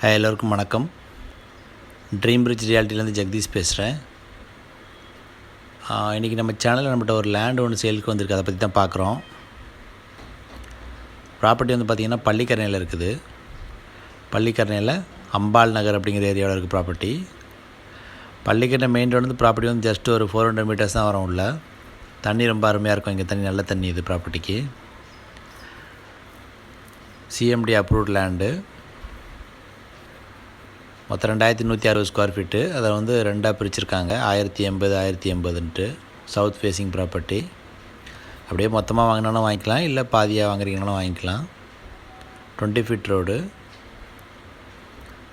எல்லோருக்கும் வணக்கம். Dream bridge ரியாலிட்டிலேருந்து Jagadish பேசுகிறேன். இன்றைக்கி நம்ம சேனலில் நம்மகிட்ட ஒரு லேண்ட் ஒன்று சேலுக்கு வந்திருக்கு. அதை பற்றி தான் பார்க்குறோம். ப்ராப்பர்ட்டி வந்து பார்த்திங்கன்னா பள்ளிக்கரணையில் இருக்குது. பள்ளிக்கரணையில் அம்பாள் நகர் அப்படிங்கிற ஏரியாவில் இருக்குது ப்ராப்பர்ட்டி. பள்ளிக்கரணை மெயின் ரோடு வந்து ப்ராப்பர்ட்டி வந்து ஜஸ்ட் ஒரு 400 மீட்டர்ஸ் தான் வரும். உள்ள தண்ணி ரொம்ப அருமையாக இருக்கும். இங்கே தண்ணி நல்ல தண்ணி இது ப்ராப்பர்ட்டிக்கு. CMD approved land. மொத்தம் 2160 ஸ்கொயர் ஃபீட்டு. அதை வந்து ரெண்டாக பிரிச்சுருக்காங்க. 1080 சவுத் ஃபேஸிங் ப்ராப்பர்ட்டி. அப்படியே மொத்தமாக வாங்கினாலும் வாங்கிக்கலாம், இல்லை பாதியாக வாங்குறீங்கனாலும் வாங்கிக்கலாம். 20 ஃபீட் ரோடு.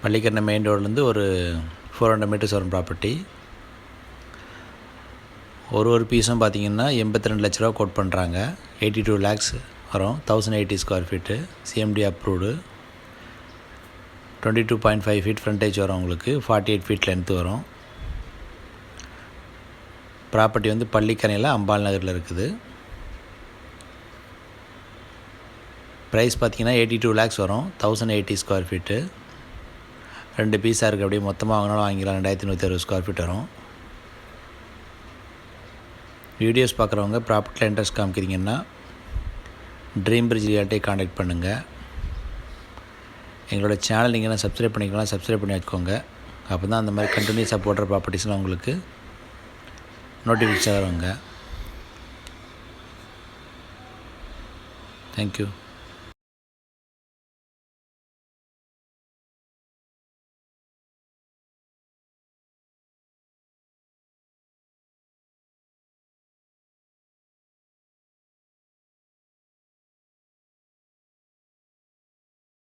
பள்ளிக்கரணை மெயின் ரோட்லேருந்து ஒரு 400 மீட்டர்ஸ் வரும் ப்ராப்பர்ட்டி. ஒரு பீஸும் பார்த்திங்கன்னா 82 லட்ச ரூபா கோட் பண்ணுறாங்க. 82 lakhs வரும். 1080 square feet. CMD approved. 22.5 feet frontage வரும் உங்களுக்கு. 48 ஃபீட் லென்த்து வரும். ப்ராப்பர்ட்டி வந்து பள்ளிக்கரணையில் அம்பாள் நகரில் இருக்குது. ப்ரைஸ் பார்த்திங்கன்னா 82 lakhs வரும். 1080 ஸ்கொயர் ஃபீட்டு. 2 பீஸாக இருக்குது. அப்படியே மொத்தமாக வாங்கினாலும் வாங்கிக்கலாம். 2160 ஸ்கொயர் ஃபீட் வரும். வீடியோஸ் பார்க்குறவங்க ப்ராப்பர்ட்டியில் இன்ட்ரெஸ்ட் காமிக்கிறீங்கன்னா ட்ரீம் பிரிட்ஜ் ரியாலிட்டியை காண்டாக்ட் பண்ணுங்கள். எங்களோட சேனல் நீங்கள் சப்ஸ்கிரைப் பண்ணிக்கலாம். சப்ஸ்கிரைப் பண்ணி வச்சுக்கோங்க. அப்போ தான் அந்த மாதிரி கண்டினியூஸாக போடுற ப்ராப்பர்ட்டிஸ்லாம் உங்களுக்கு நோட்டிஃபிகேஷன் வருங்க. தேங்க்யூ.